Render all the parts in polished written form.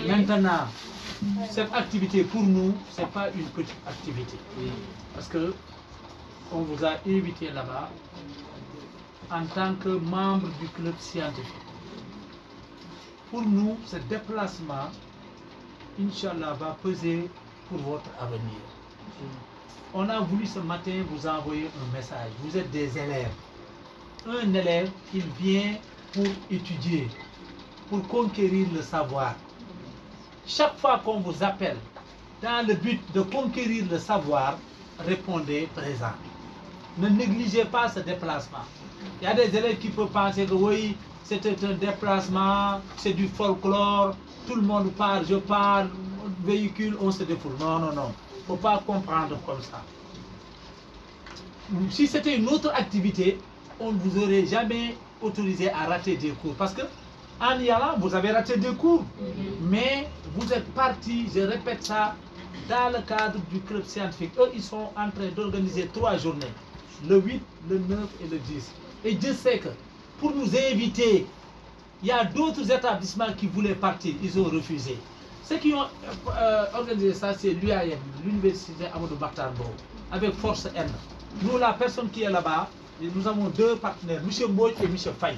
Maintenant, cette activité pour nous, ce n'est pas une petite activité. Parce que on vous a invité là-bas en tant que membre du club scientifique. Pour nous, ce déplacement, Inch'Allah, va peser pour votre avenir. On a voulu ce matin vous envoyer un message. Vous êtes des élèves. Un élève, il vient pour étudier, pour conquérir le savoir. Chaque fois qu'on vous appelle dans le but de conquérir le savoir, répondez présent. Ne négligez pas ce déplacement. Il y a des élèves qui peuvent penser que oui, c'était un déplacement, c'est du folklore, tout le monde parle, je parle, véhicule, on se défoule. Non, non, non. Il ne faut pas comprendre comme ça. Si c'était une autre activité, on ne vous aurait jamais autorisé à rater des cours. Parce que en y allant, vous avez raté des cours. Mais vous êtes partis, je répète ça, dans le cadre du club scientifique. Eux, ils sont en train d'organiser 3 journées. Le 8, le 9 et le 10. Et Dieu sait que pour nous inviter, il y a d'autres établissements qui voulaient partir. Ils ont refusé. Ceux qui ont organisé ça, c'est l'UAM, l'Université Amadou Mahtar Mbow, avec Force N. Nous, la personne qui est là-bas, nous avons 2 partenaires, M. Mbouy et M. Faye.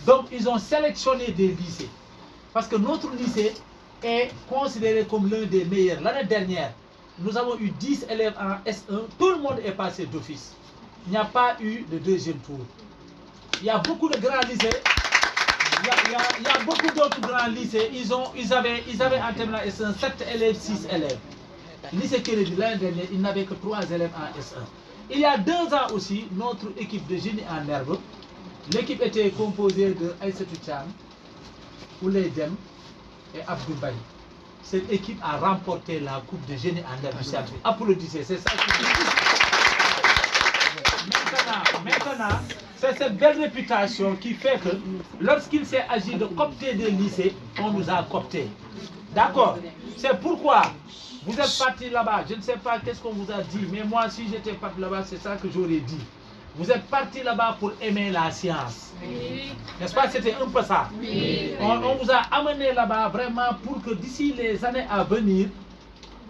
Donc, ils ont sélectionné des lycées. Parce que notre lycée est considéré comme l'un des meilleurs. L'année dernière, nous avons eu 10 élèves en S1. Tout le monde est passé d'office. Il n'y a pas eu de deuxième tour. Il y a beaucoup de grands lycées. Il y a beaucoup d'autres grands lycées. Ils avaient en terminale S1 7 élèves, 6 élèves. Le lycée Kennedy, l'année dernière, il n'avait que 3 élèves en S1. Il y a 2 ans aussi, notre équipe de génie en herbe, l'équipe était composée de Aïssatou Thiam, Ouley Dem et Abdou Baye. Cette équipe a remporté la coupe de génie en herbe du scientifique. Applaudissez, c'est ça. Maintenant, c'est cette belle réputation qui fait que lorsqu'il s'est agi de coopter des lycées, on nous a cooptés. D'accord? C'est pourquoi vous êtes partis là-bas. Je ne sais pas qu'est-ce qu'on vous a dit, mais moi, si j'étais parti là-bas, c'est ça que j'aurais dit. Vous êtes partis là-bas pour aimer la science. Oui. N'est-ce pas? C'était un peu ça. Oui. On vous a amené là-bas vraiment pour que d'ici les années à venir,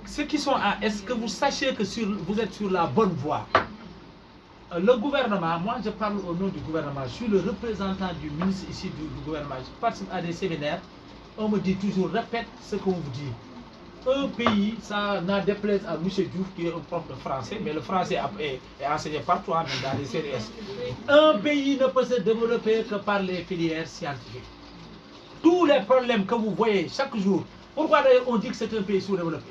ceux qui sont à est-ce que vous sachiez que vous êtes sur la bonne voie. Le gouvernement, moi je parle au nom du gouvernement, je suis le représentant du ministre ici du gouvernement. Je participe à des séminaires, on me dit toujours, répète ce qu'on vous dit. Un pays, ça n'a déplaise à M. Diouf qui est un prof de français, mais le français est enseigné partout, même dans les CDS. Un pays ne peut se développer que par les filières scientifiques. Tous les problèmes que vous voyez chaque jour, pourquoi d'ailleurs on dit que c'est un pays sous-développé?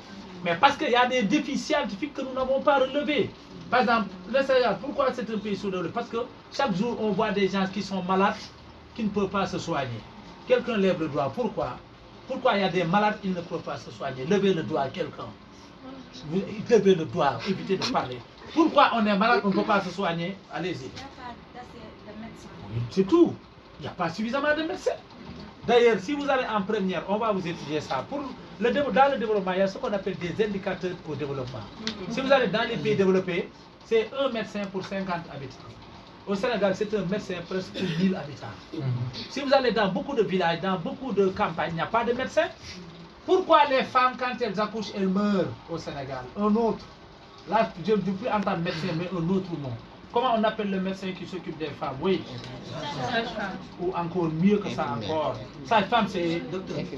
Mais parce qu'il y a des défis scientifiques que nous n'avons pas relevés. Par exemple, le Sénégal, pourquoi c'est un pays sous-développé? Parce que chaque jour on voit des gens qui sont malades, qui ne peuvent pas se soigner. Quelqu'un lève le doigt, pourquoi? Pourquoi il y a des malades qui ne peuvent pas se soigner? Levez le doigt, quelqu'un. Levez le doigt, évitez de parler. Pourquoi on est malade, on ne peut pas se soigner? Allez-y. C'est tout. Il n'y a pas suffisamment de médecins. D'ailleurs, si vous allez en première, on va vous étudier ça. Dans le développement, il y a ce qu'on appelle des indicateurs au développement. Si vous allez dans les pays développés, c'est un médecin pour 50 habitants. Au Sénégal, c'est un médecin presque pour 1000 habitants. Si vous allez dans beaucoup de villages, dans beaucoup de campagnes, il n'y a pas de médecin. Pourquoi les femmes, quand elles accouchent, elles meurent au Sénégal? Un autre. Là, je ne veux plus entendre médecin, mais un autre nom. Comment on appelle le médecin qui s'occupe des femmes? Oui. Ou encore mieux que ça encore. Sage-femme, c'est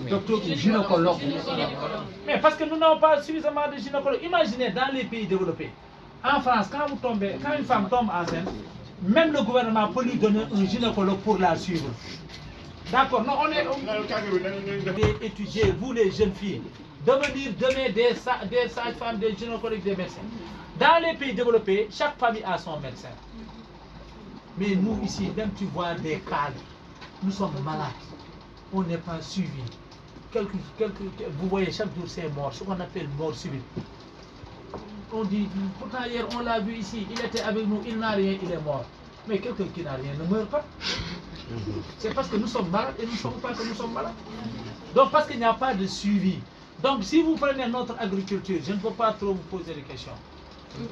docteur ou gynécologue. Mais parce que nous n'avons pas suffisamment de gynécologues. Imaginez dans les pays développés. En France, quand une femme tombe enceinte, même le gouvernement peut lui donner un gynécologue pour la suivre. D'accord, non, on est étudier, vous les jeunes filles, devenir demain des sages-femmes, des gynécologues, des médecins. Dans les pays développés, chaque famille a son médecin. Mais nous ici, même tu vois des cadres, nous sommes malades, on n'est pas suivis. Vous voyez, chaque jour c'est mort, ce qu'on appelle mort subite. On dit, pourtant hier on l'a vu ici, il était avec nous, il n'a rien, il est mort. Mais quelqu'un qui n'a rien ne meurt pas. C'est parce que nous sommes malades et nous ne savons pas que nous sommes malades. Donc parce qu'il n'y a pas de suivi. Donc si vous prenez notre agriculture, je ne peux pas trop vous poser des questions.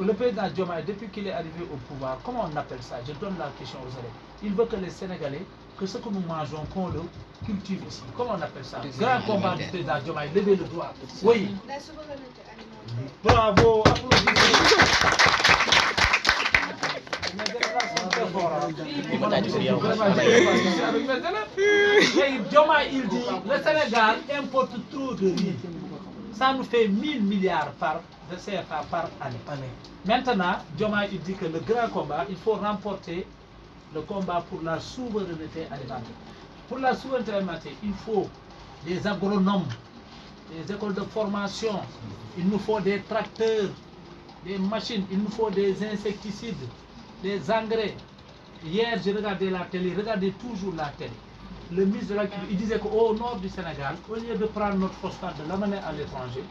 Le président Diomaye, depuis qu'il est arrivé au pouvoir, comment on appelle ça? Je donne la question aux élèves. Il veut que les Sénégalais que ce que nous mangeons, qu'on le cultive ici. Comment on appelle ça? Grand combat du président Diomaye, levez le doigt. Oui. La souveraineté alimentaire. Bravo, applaudissez. Diomaye, il dit, le Sénégal importe trop de riz. Ça nous fait 1000 milliards de CFA par année. Maintenant, Diomaye, il dit que le grand combat, il faut remporter le combat pour la souveraineté alimentaire. Pour la souveraineté alimentaire, il faut des agronomes, des écoles de formation, il nous faut des tracteurs, des machines, il nous faut des insecticides, des engrais. Hier, j'ai regardé la télé, regardez toujours la télé. Le ministre de l'Agriculture, il disait qu'au nord du Sénégal, au lieu de prendre notre phosphate, de l'amener à l'étranger,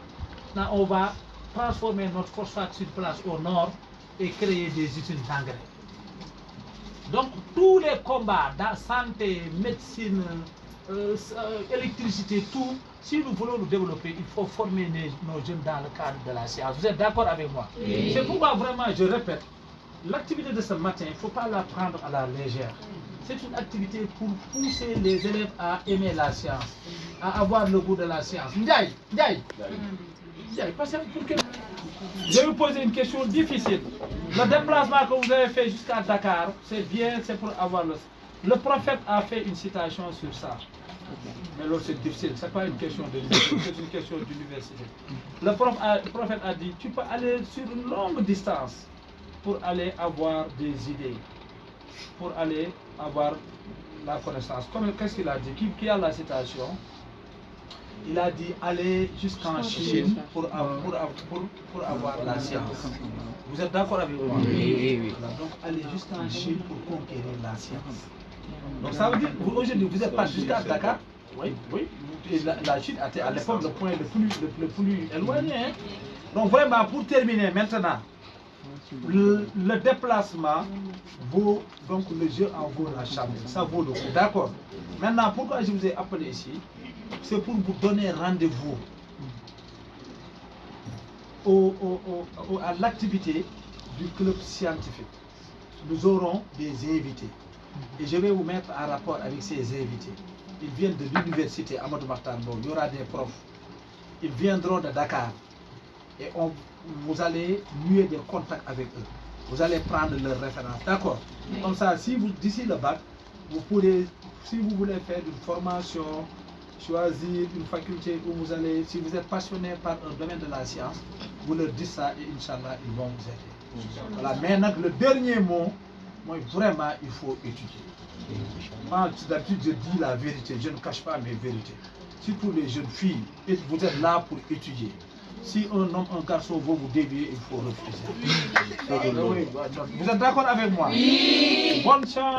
on va transformer notre phosphate sur place au nord et créer des usines d'engrais. Donc, tous les combats dans santé, médecine, électricité, tout, si nous voulons nous développer, il faut former nos jeunes dans le cadre de la science. Vous êtes d'accord avec moi? Oui. C'est pourquoi vraiment, je répète, l'activité de ce matin, il ne faut pas la prendre à la légère. C'est une activité pour pousser les élèves à aimer la science, à avoir le goût de la science. Ndiaye, passez pour que... Je vais vous poser une question difficile. Le déplacement que vous avez fait jusqu'à Dakar, c'est bien, c'est pour avoir le... Le prophète a fait une citation sur ça. Mais l'autre c'est difficile, ce n'est pas une question de l'université, c'est une question d'université. Le prophète a dit, tu peux aller sur une longue distance pour aller avoir des idées, pour aller avoir la connaissance. Qu'est-ce qu'il a dit? Qui a la citation? Il a dit aller jusqu'en Chine pour avoir la science. Vous êtes d'accord avec moi? Oui. Donc aller jusqu'en Chine pour conquérir la science. Donc ça veut dire, aujourd'hui vous êtes pas jusqu'à Dakar. Oui. Et la Chine était à l'époque le point le plus éloigné. Hein? Donc vraiment, pour terminer maintenant, le déplacement vaut, donc le jeu en vaut la chandelle, ça vaut le coup, d'accord. Maintenant, pourquoi je vous ai appelé ici? C'est pour vous donner rendez-vous à l'activité du club scientifique. Nous aurons des invités et je vais vous mettre en rapport avec ces invités. Ils viennent de l'université Amadou Mahtar Mbow, il y aura des profs, ils viendront de Dakar et vous allez nouer des contacts avec eux. Vous allez prendre leurs références, d'accord? Comme ça, si vous, d'ici le bac, vous pourrez, si vous voulez faire une formation, choisir une faculté où vous allez, si vous êtes passionné par un domaine de la science, vous leur dites ça et Inch'Allah, ils vont vous aider. Voilà. Mais le dernier mot, moi, vraiment, il faut étudier. Moi, d'habitude, je dis la vérité, je ne cache pas mes vérités. Surtout les jeunes filles, vous êtes là pour étudier. Si un homme, un garçon veut vous dévier, il faut refuser. Vous êtes d'accord avec moi? Oui. Bonne chance.